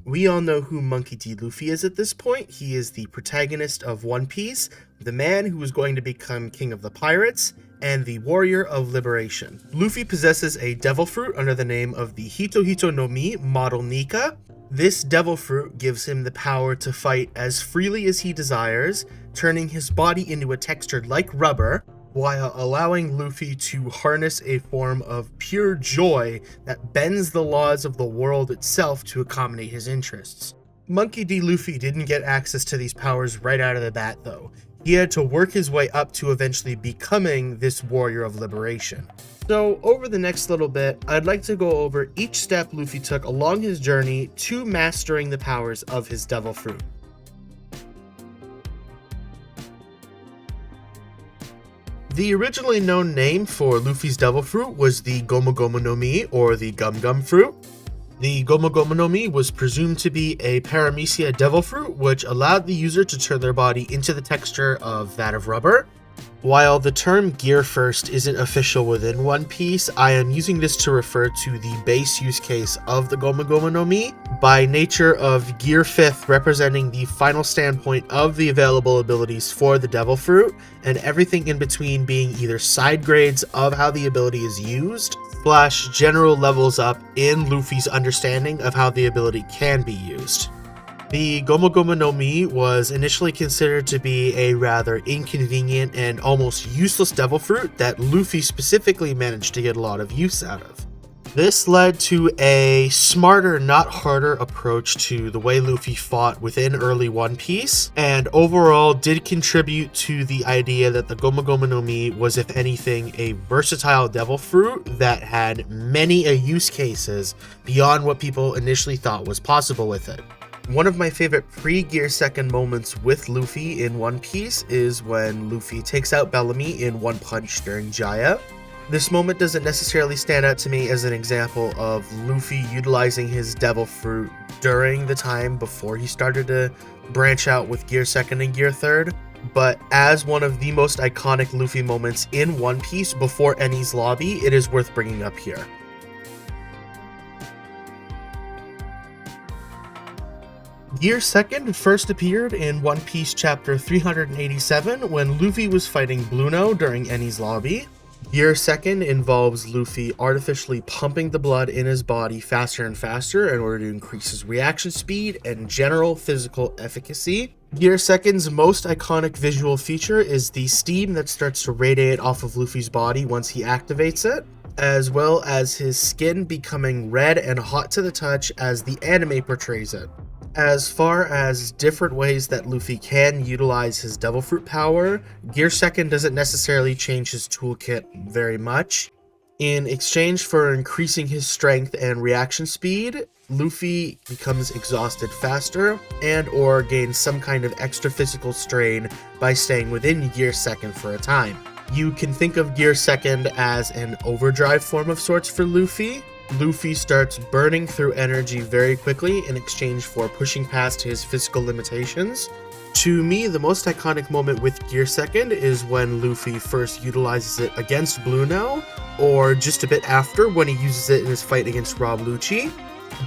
We all know who Monkey D. Luffy is at this point. He is the protagonist of One Piece, the man who is going to become king of the pirates, and the warrior of liberation. Luffy possesses a devil fruit under the name of the Hito Hito no Mi Model Nika. This devil fruit gives him the power to fight as freely as he desires, turning his body into a texture like rubber, while allowing Luffy to harness a form of pure joy that bends the laws of the world itself to accommodate his interests. Monkey D. Luffy didn't get access to these powers right out of the bat though. He had to work his way up to eventually becoming this warrior of liberation. So over the next little bit, I'd like to go over each step Luffy took along his journey to mastering the powers of his devil fruit. The originally known name for Luffy's devil fruit was the Gomu Gomu no Mi, or the Gum Gum fruit. The Gomu Gomu no Mi was presumed to be a paramecia devil fruit, which allowed the user to turn their body into the texture of that of rubber. While the term Gear First isn't official within One Piece, I am using this to refer to the base use case of the Gomu Gomu no Mi, by nature of Gear Fifth representing the final standpoint of the available abilities for the Devil Fruit, and everything in between being either side grades of how the ability is used, / general levels up in Luffy's understanding of how the ability can be used. The Gomu Gomu no Mi was initially considered to be a rather inconvenient and almost useless devil fruit that Luffy specifically managed to get a lot of use out of. This led to a smarter, not harder approach to the way Luffy fought within early One Piece, and overall did contribute to the idea that the Gomu Gomu no Mi was, if anything, a versatile devil fruit that had many use cases beyond what people initially thought was possible with it. One of my favorite pre-Gear Second moments with Luffy in One Piece is when Luffy takes out Bellamy in one punch during Jaya. This moment doesn't necessarily stand out to me as an example of Luffy utilizing his devil fruit during the time before he started to branch out with Gear Second and Gear Third, but as one of the most iconic Luffy moments in One Piece before Enies Lobby, it is worth bringing up here. Gear Second first appeared in One Piece chapter 387 when Luffy was fighting Blueno during Enies Lobby. Gear Second involves Luffy artificially pumping the blood in his body faster and faster in order to increase his reaction speed and general physical efficacy. Gear Second's most iconic visual feature is the steam that starts to radiate off of Luffy's body once he activates it, as well as his skin becoming red and hot to the touch as the anime portrays it. As far as different ways that Luffy can utilize his Devil Fruit power, Gear Second doesn't necessarily change his toolkit very much. In exchange for increasing his strength and reaction speed, Luffy becomes exhausted faster and or gains some kind of extra physical strain by staying within Gear Second for a time. You can think of Gear Second as an overdrive form of sorts for Luffy. Luffy starts burning through energy very quickly in exchange for pushing past his physical limitations. To me, the most iconic moment with Gear Second is when Luffy first utilizes it against Blueno, or just a bit after when he uses it in his fight against Rob Lucci.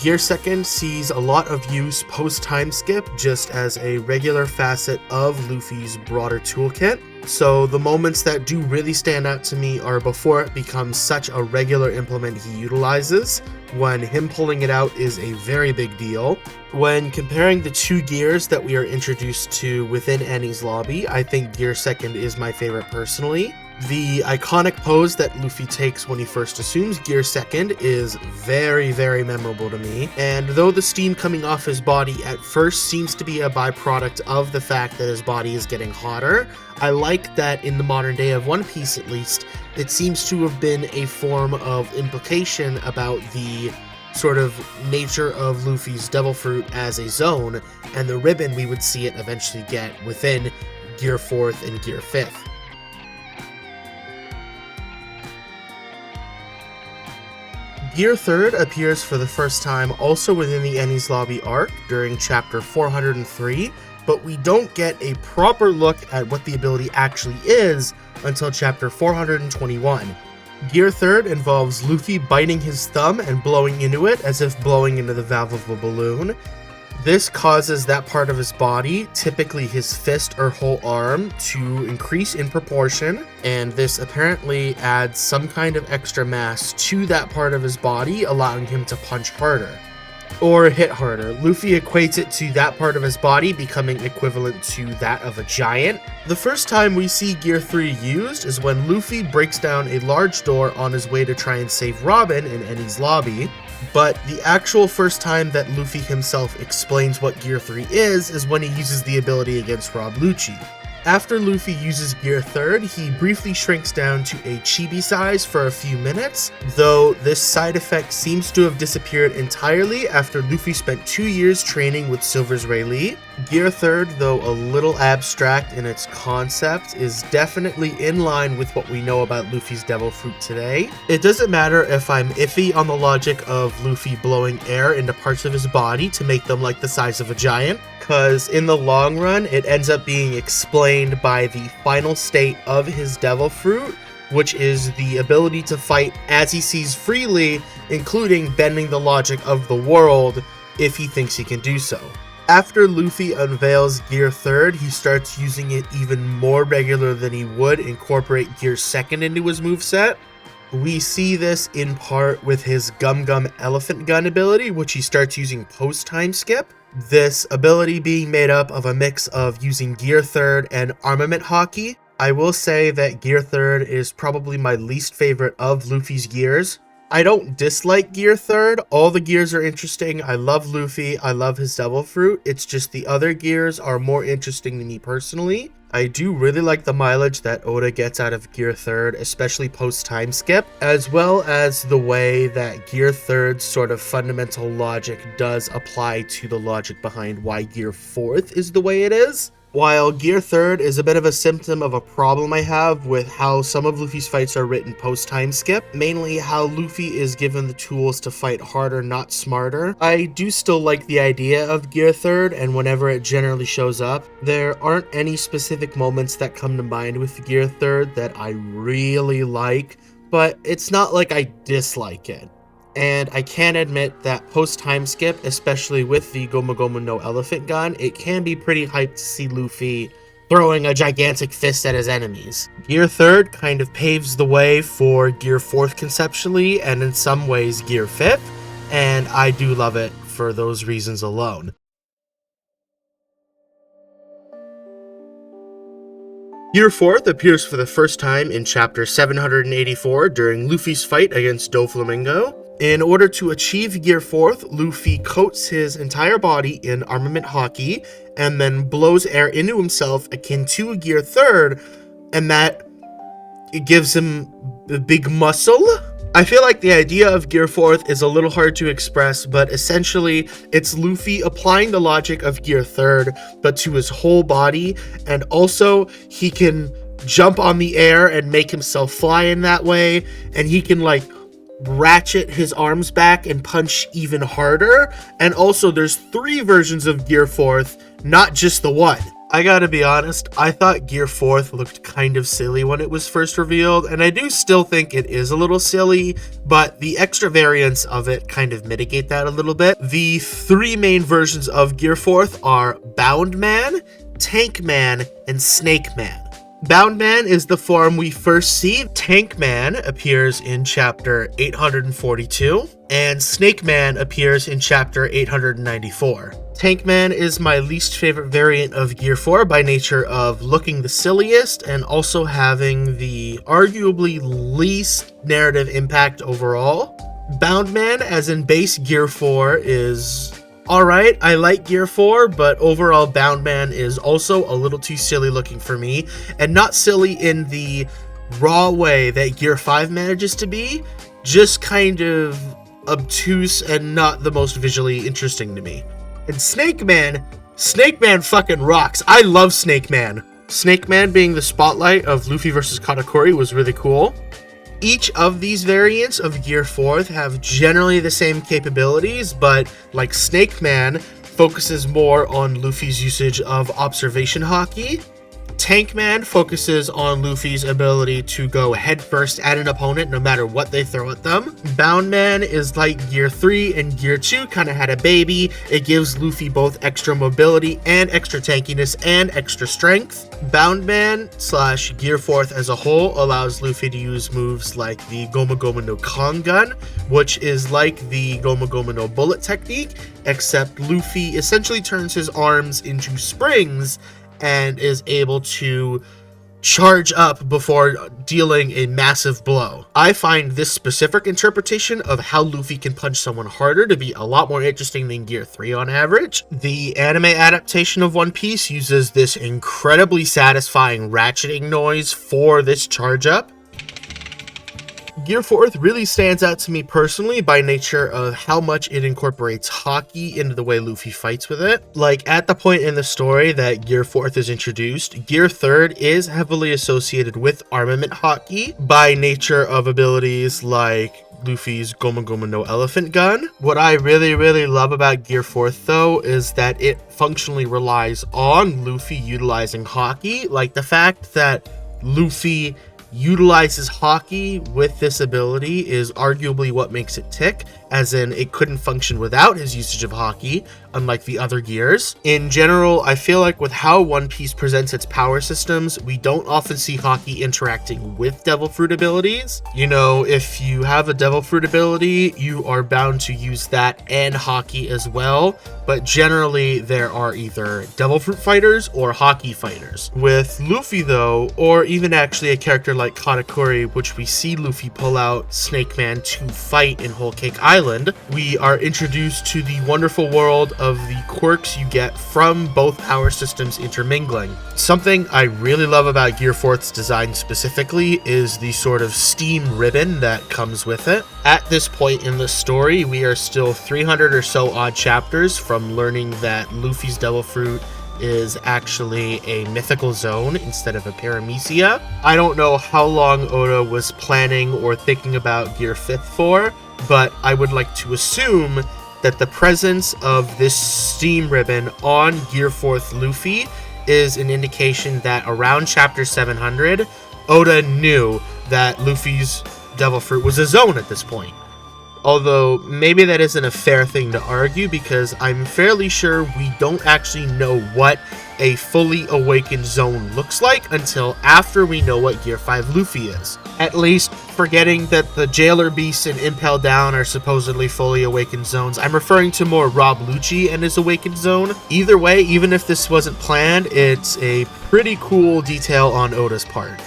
Gear Second sees a lot of use post-time skip just as a regular facet of Luffy's broader toolkit. So the moments that do really stand out to me are before it becomes such a regular implement he utilizes, when him pulling it out is a very big deal. When comparing the two gears that we are introduced to within Enies Lobby, I think Gear Second is my favorite personally. The iconic pose that Luffy takes when he first assumes Gear Second is very, very memorable to me, and though the steam coming off his body at first seems to be a byproduct of the fact that his body is getting hotter, I like that in the modern day of One Piece at least, it seems to have been a form of implication about the sort of nature of Luffy's Devil Fruit as a zone, and the ribbon we would see it eventually get within Gear 4th and Gear 5th. Gear Third appears for the first time also within the Enies Lobby arc during chapter 403, but we don't get a proper look at what the ability actually is until chapter 421. Gear Third involves Luffy biting his thumb and blowing into it as if blowing into the valve of a balloon. This causes that part of his body, typically his fist or whole arm, to increase in proportion, and this apparently adds some kind of extra mass to that part of his body, allowing him to punch harder. Or hit harder. Luffy equates it to that part of his body becoming equivalent to that of a giant. The first time we see Gear 3 used is when Luffy breaks down a large door on his way to try and save Robin in Eni's lobby, but the actual first time that Luffy himself explains what Gear 3 is when he uses the ability against Rob Lucci. After Luffy uses Gear 3rd, he briefly shrinks down to a chibi size for a few minutes, though this side effect seems to have disappeared entirely after Luffy spent 2 years training with Silver's Rayleigh. Gear 3rd, though a little abstract in its concept, is definitely in line with what we know about Luffy's Devil Fruit today. It doesn't matter if I'm iffy on the logic of Luffy blowing air into parts of his body to make them like the size of a giant, because in the long run, it ends up being explained by the final state of his Devil Fruit, which is the ability to fight as he sees freely, including bending the logic of the world if he thinks he can do so. After Luffy unveils Gear 3rd, he starts using it even more regular than he would incorporate Gear 2nd into his moveset. We see this in part with his Gum Gum Elephant Gun ability, which he starts using post-time skip. This ability being made up of a mix of using Gear 3rd and Armament Hockey. I will say that Gear 3rd is probably my least favorite of Luffy's gears. I don't dislike Gear 3rd, all the gears are interesting, I love Luffy, I love his Devil Fruit, it's just the other gears are more interesting to me personally. I do really like the mileage that Oda gets out of Gear 3rd, especially post-time skip, as well as the way that Gear 3rd's sort of fundamental logic does apply to the logic behind why Gear 4th is the way it is. While Gear 3rd is a bit of a symptom of a problem I have with how some of Luffy's fights are written post-time skip, mainly how Luffy is given the tools to fight harder, not smarter. I do still like the idea of Gear 3rd, and whenever it generally shows up, there aren't any specific moments that come to mind with Gear 3rd that I really like, but it's not like I dislike it. And I can admit that post-time skip, especially with the Gomu Gomu no Elephant Gun, it can be pretty hyped to see Luffy throwing a gigantic fist at his enemies. Gear 3rd kind of paves the way for Gear 4th conceptually, and in some ways Gear 5th, and I do love it for those reasons alone. Gear 4th appears for the first time in chapter 784 during Luffy's fight against Doflamingo. In order to achieve Gear 4th, Luffy coats his entire body in Armament Hockey and then blows air into himself akin to a Gear 3rd, and that it gives him a big muscle. I feel like the idea of Gear 4th is a little hard to express, but essentially it's Luffy applying the logic of Gear 3rd, but to his whole body, and also he can jump on the air and make himself fly in that way, and he can like ratchet his arms back and punch even harder. And also there's 3 versions of Gear 4th, not just the one. I gotta be honest, I thought Gear 4th looked kind of silly when it was first revealed, and I do still think it is a little silly, but the extra variants of it kind of mitigate that a little bit. The 3 main versions of Gear 4th are Bound Man, Tank Man, and Snake Man. Bound Man is the form we first see. Tank Man appears in chapter 842, and Snake Man appears in chapter 894. Tank Man is my least favorite variant of Gear 4 by nature of looking the silliest and also having the arguably least narrative impact overall. Bound Man, as in base Gear 4, is alright. I like Gear 4, but overall Bound Man is also a little too silly looking for me, and not silly in the raw way that Gear 5 manages to be, just kind of obtuse and not the most visually interesting to me. And Snake Man fucking rocks. I love Snake Man. Snake Man being the spotlight of Luffy vs. Katakuri was really cool. Each of these variants of Gear 4th have generally the same capabilities, but like Snake Man focuses more on Luffy's usage of observation hockey, Tankman focuses on Luffy's ability to go headfirst at an opponent no matter what they throw at them. Boundman is like Gear 3 and Gear 2 kind of had a baby. It gives Luffy both extra mobility and extra tankiness and extra strength. Boundman / Gear 4th as a whole allows Luffy to use moves like the Goma Goma no Kong gun, which is like the Goma Goma no bullet technique, except Luffy essentially turns his arms into springs and is able to charge up before dealing a massive blow. I find this specific interpretation of how Luffy can punch someone harder to be a lot more interesting than Gear 3 on average. The anime adaptation of One Piece uses this incredibly satisfying ratcheting noise for this charge up. Gear 4th really stands out to me personally by nature of how much it incorporates hockey into the way Luffy fights with it. Like, at the point in the story that Gear 4th is introduced, Gear 3rd is heavily associated with armament hockey by nature of abilities like Luffy's Goma Goma no Elephant gun. What I really love about Gear 4th though is that it functionally relies on Luffy utilizing hockey. Like, the fact that Luffy utilizes hockey with this ability is arguably what makes it tick, as in it couldn't function without his usage of hockey, unlike the other gears. In general, I feel like with how One Piece presents its power systems, we don't often see hockey interacting with Devil Fruit abilities. You know, if you have a Devil Fruit ability, you are bound to use that and hockey as well, but generally there are either Devil Fruit fighters or hockey fighters. With Luffy though, or even actually a character like Katakuri, which we see Luffy pull out Snake Man to fight in Whole Cake Island, we are introduced to the wonderful world of the quirks you get from both power systems intermingling. Something I really love about Gear 4th's design specifically is the sort of steam ribbon that comes with it. At this point in the story, we are still 300 or so odd chapters from learning that Luffy's Devil Fruit is actually a mythical zone instead of a paramecia. I don't know how long Oda was planning or thinking about Gear 5th for, but I would like to assume that the presence of this steam ribbon on Gear 4th Luffy is an indication that around chapter 700, Oda knew that Luffy's Devil Fruit was a zone at this point. Although, maybe that isn't a fair thing to argue, because I'm fairly sure we don't actually know what a fully awakened zone looks like until after we know what Gear 5 Luffy is. At least, forgetting that the Jailer Beast and Impel Down are supposedly fully awakened zones, I'm referring to more Rob Lucci and his awakened zone. Either way, even if this wasn't planned, it's a pretty cool detail on Oda's part.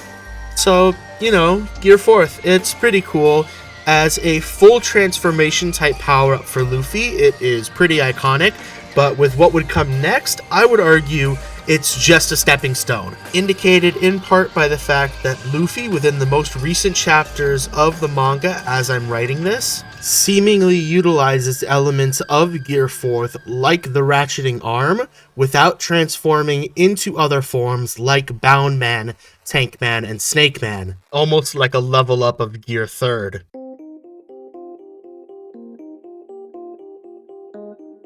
So, you know, Gear 4th, it's pretty cool. As a full transformation type power up for Luffy, it is pretty iconic, but with what would come next, I would argue it's just a stepping stone, indicated in part by the fact that Luffy, within the most recent chapters of the manga as I'm writing this, seemingly utilizes elements of Gear 4th like the ratcheting arm without transforming into other forms like Boundman, Tankman, and Snakeman, almost like a level up of Gear 3rd.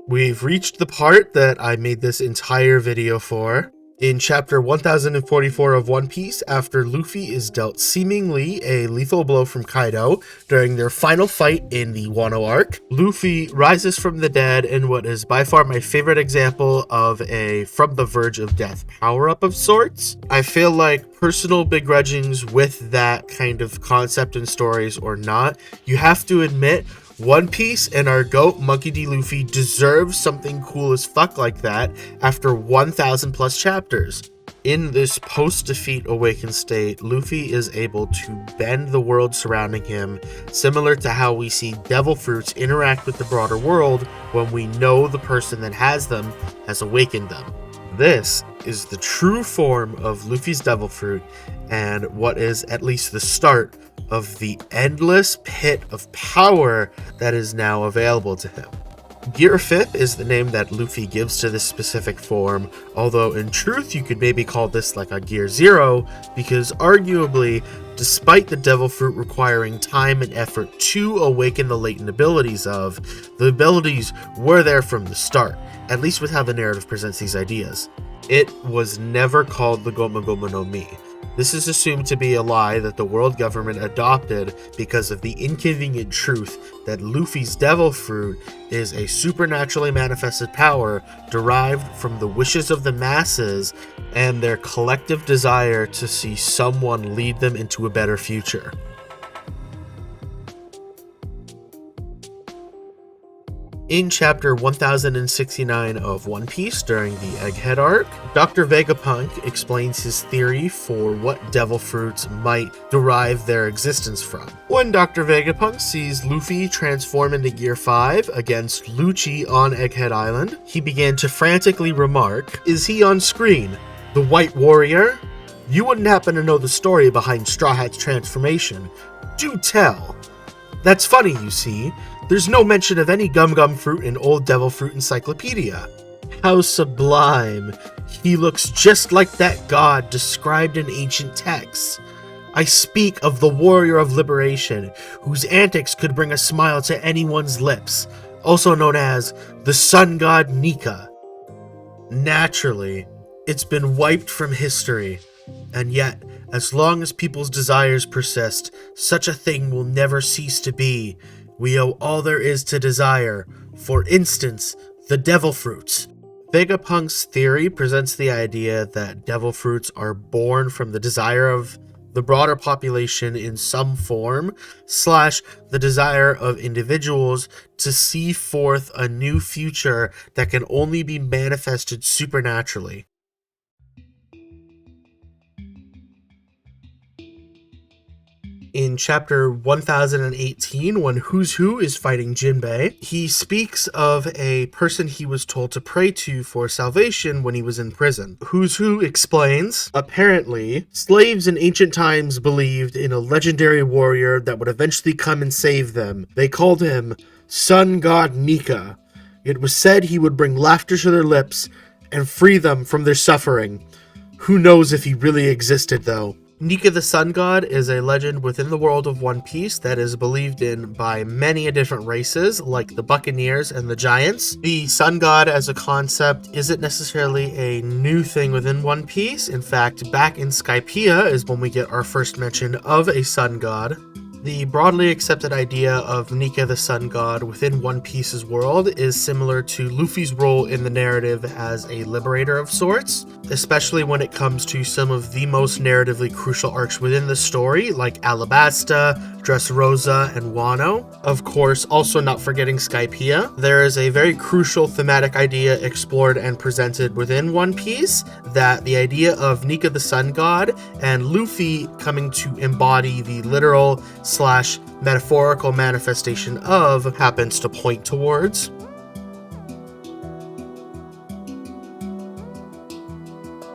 We've reached the part that I made this entire video for. In chapter 1044 of One Piece, after Luffy is dealt seemingly a lethal blow from Kaido during their final fight in the Wano arc, Luffy rises from the dead in what is by far my favorite example of a from the verge of death power-up of sorts. I feel like personal begrudgings with that kind of concept in stories or not, you have to admit One Piece and our GOAT Monkey D. Luffy deserve something cool as fuck like that after 1,000 plus chapters. In this post-defeat awakened state, Luffy is able to bend the world surrounding him, similar to how we see Devil Fruits interact with the broader world when we know the person that has them has awakened them. This is the true form of Luffy's Devil Fruit, and what is at least the start of the endless pit of power that is now available to him. Gear 5 is the name that Luffy gives to this specific form, although in truth you could maybe call this like a Gear 0, because arguably, despite the devil fruit requiring time and effort to awaken the latent abilities of, the abilities were there from the start, at least with how the narrative presents these ideas. It was never called the Goma Goma no Mi. This is assumed to be a lie that the world government adopted because of the inconvenient truth that Luffy's devil fruit is a supernaturally manifested power derived from the wishes of the masses and their collective desire to see someone lead them into a better future. In chapter 1069 of One Piece during the Egghead arc, Dr. Vegapunk explains his theory for what devil fruits might derive their existence from. When Dr. Vegapunk sees Luffy transform into Gear 5 against Lucci on Egghead Island, he began to frantically remark, "Is he on screen? The White Warrior? You wouldn't happen to know the story behind Straw Hat's transformation. Do tell." That's funny, you see. There's no mention of any Gum Gum fruit in Old Devil Fruit Encyclopedia. How sublime. He looks just like that god described in ancient texts. I speak of the warrior of liberation, whose antics could bring a smile to anyone's lips, also known as the sun god Nika. Naturally, it's been wiped from history, and yet, as long as people's desires persist, such a thing will never cease to be. We owe all there is to desire, for instance, the devil fruits. Vegapunk's theory presents the idea that devil fruits are born from the desire of the broader population in some form, / the desire of individuals to see forth a new future that can only be manifested supernaturally. In chapter 1018, when Who's Who is fighting Jinbei, he speaks of a person he was told to pray to for salvation when he was in prison. Who's Who explains, apparently, slaves in ancient times believed in a legendary warrior that would eventually come and save them. They called him Sun God Nika. It was said he would bring laughter to their lips and free them from their suffering. Who knows if he really existed, though? Nika the Sun God is a legend within the world of One Piece that is believed in by many different races, like the Buccaneers and the Giants. The Sun God as a concept isn't necessarily a new thing within One Piece. In fact, back in Skypiea is when we get our first mention of a Sun God. The broadly accepted idea of Nika the Sun God within One Piece's world is similar to Luffy's role in the narrative as a liberator of sorts, especially when it comes to some of the most narratively crucial arcs within the story, like Alabasta, Dressrosa, and Wano. Of course, also not forgetting Skypiea. There is a very crucial thematic idea explored and presented within One Piece, that the idea of Nika the Sun God and Luffy coming to embody the literal / metaphorical manifestation of happens to point towards.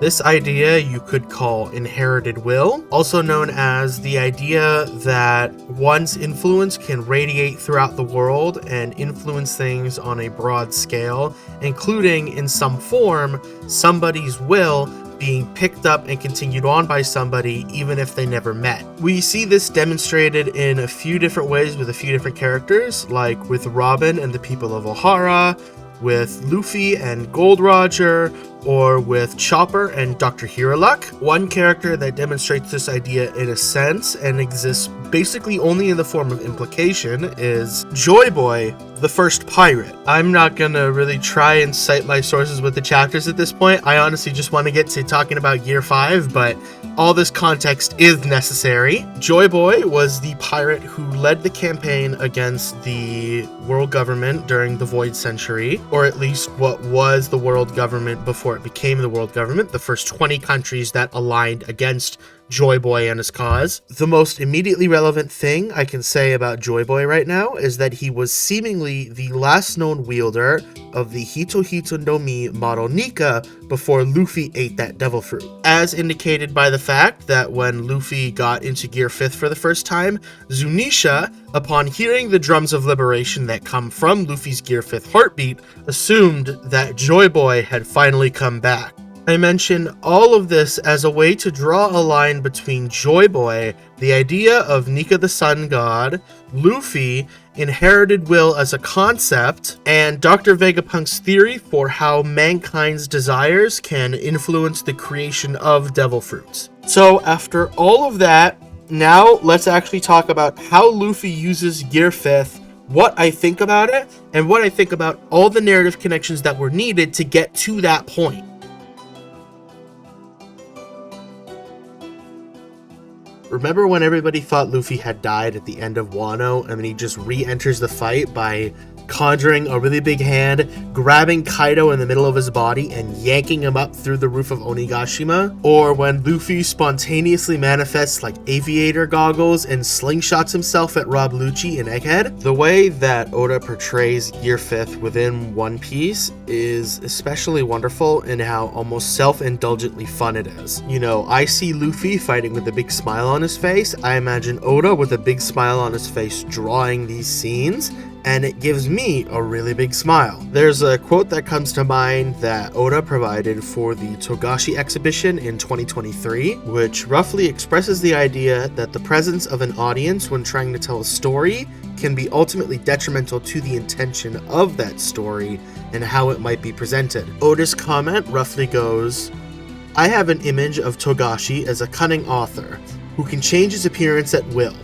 This idea you could call inherited will, also known as the idea that one's influence can radiate throughout the world and influence things on a broad scale, including in some form somebody's will being picked up and continued on by somebody even if they never met. We see this demonstrated in a few different ways with a few different characters, like with Robin and the people of Ohara, with Luffy and Gold Roger, or with Chopper and Dr. Hiriluk. One character that demonstrates this idea in a sense and exists basically only in the form of implication is Joyboy, the first pirate. I'm not gonna really try and cite my sources with the chapters at this point. I honestly just want to get to talking about Gear 5, but all this context is necessary. Joyboy was the pirate who led the campaign against the world government during the Void Century, or at least what was the world government before it became the world government, the first 20 countries that aligned against Joyboy and his cause. The most immediately relevant thing I can say about Joyboy right now is that he was seemingly the last known wielder of the Hito Hito no Mi model Nika before Luffy ate that devil fruit. As indicated by the fact that when Luffy got into Gear 5th for the first time, Zunisha, upon hearing the drums of liberation that come from Luffy's Gear 5th heartbeat, assumed that Joyboy had finally come back. I mention all of this as a way to draw a line between Joyboy, the idea of Nika the sun god, Luffy, inherited will as a concept, and Dr. Vegapunk's theory for how mankind's desires can influence the creation of devil fruits. So after all of that, now let's actually talk about how Luffy uses Gear 5th, what I think about it, and what I think about all the narrative connections that were needed to get to that point. Remember when everybody thought Luffy had died at the end of Wano, and then he just re-enters the fight by conjuring a really big hand, grabbing Kaido in the middle of his body, and yanking him up through the roof of Onigashima? Or when Luffy spontaneously manifests like aviator goggles and slingshots himself at Rob Lucci in Egghead? The way that Oda portrays Gear 5th within One Piece is especially wonderful in how almost self-indulgently fun it is. You know, I see Luffy fighting with a big smile on his face. I imagine Oda with a big smile on his face drawing these scenes, and it gives me a really big smile. There's a quote that comes to mind that Oda provided for the Togashi exhibition in 2023, which roughly expresses the idea that the presence of an audience when trying to tell a story can be ultimately detrimental to the intention of that story and how it might be presented. Oda's comment roughly goes, "I have an image of Togashi as a cunning author who can change his appearance at will.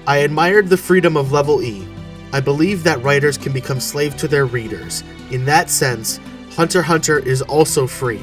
I admired the freedom of Level E. I believe that writers can become slave to their readers. In that sense, Hunter x Hunter is also free.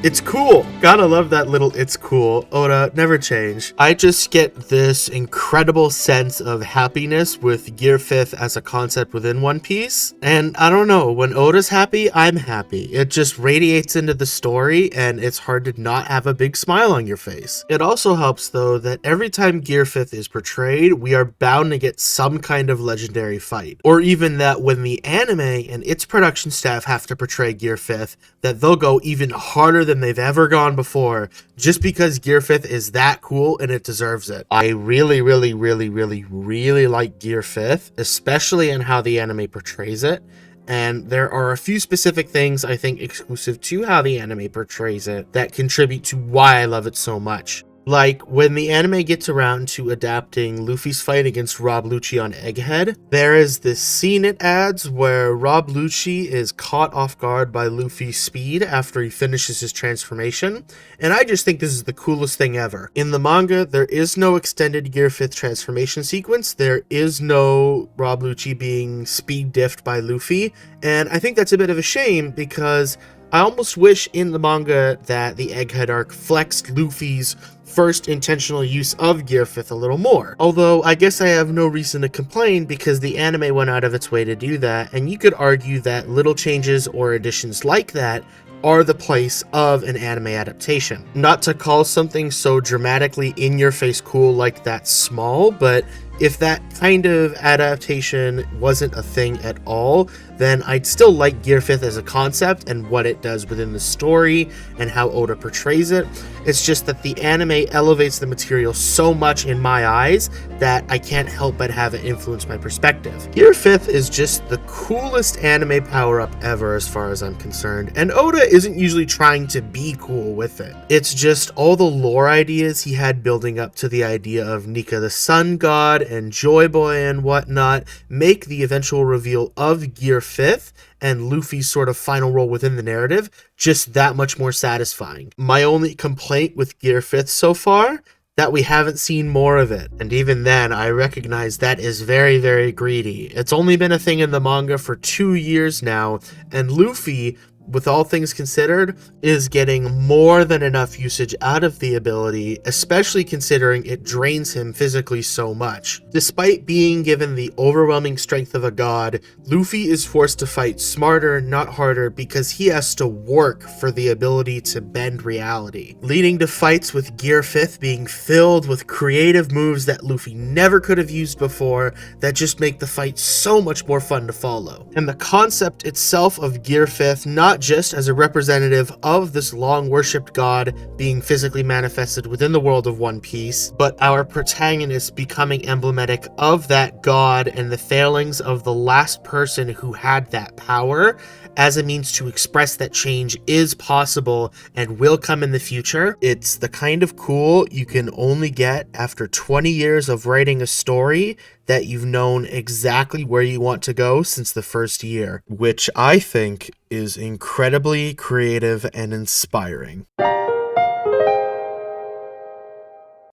It's cool." Gotta love that little "it's cool." Oda, never change. I just get this incredible sense of happiness with Gear 5th as a concept within One Piece. And I don't know, when Oda's happy, I'm happy. It just radiates into the story, and it's hard to not have a big smile on your face. It also helps, though, that every time Gear 5th is portrayed, we are bound to get some kind of legendary fight. Or even that when the anime and its production staff have to portray Gear 5th, that they'll go even harder than they've ever gone before, just because Gear 5th is that cool and it deserves it. I really like Gear 5th, especially in how the anime portrays it. And there are a few specific things I think exclusive to how the anime portrays it that contribute to why I love it so much. Like, when the anime gets around to adapting Luffy's fight against Rob Lucci on Egghead, there is this scene it adds where Rob Lucci is caught off guard by Luffy's speed after he finishes his transformation, and I just think this is the coolest thing ever. In the manga, there is no extended Gear 5th transformation sequence, there is no Rob Lucci being speed diffed by Luffy, and I think that's a bit of a shame because I almost wish in the manga that the Egghead arc flexed Luffy's first intentional use of Gear 5th a little more. Although, I guess I have no reason to complain because the anime went out of its way to do that, and you could argue that little changes or additions like that are the place of an anime adaptation. Not to call something so dramatically in-your-face cool like that small, but if that kind of adaptation wasn't a thing at all, then I'd still like Gear 5th as a concept and what it does within the story and how Oda portrays it. It's just that the anime elevates the material so much in my eyes that I can't help but have it influence my perspective. Gear 5th is just the coolest anime power-up ever as far as I'm concerned, and Oda isn't usually trying to be cool with it. It's just all the lore ideas he had building up to the idea of Nika the sun god and Joyboy and whatnot make the eventual reveal of Gear 5th and Luffy's sort of final role within the narrative just that much more satisfying. My only complaint with Gear 5th so far, that we haven't seen more of it. And even then, I recognize that is very greedy. It's only been a thing in the manga for 2 years now, and Luffy, with all things considered, is getting more than enough usage out of the ability, especially considering it drains him physically so much. Despite being given the overwhelming strength of a god, Luffy is forced to fight smarter, not harder, because he has to work for the ability to bend reality, leading to fights with Gear 5th being filled with creative moves that Luffy never could have used before that just make the fight so much more fun to follow. And the concept itself of Gear 5th, not just as a representative of this long worshipped god being physically manifested within the world of One Piece, but our protagonist becoming emblematic of that god and the failings of the last person who had that power as a means to express that change is possible and will come in the future. It's the kind of cool you can only get after 20 years of writing a story that you've known exactly where you want to go since the first year, which I think is incredibly creative and inspiring.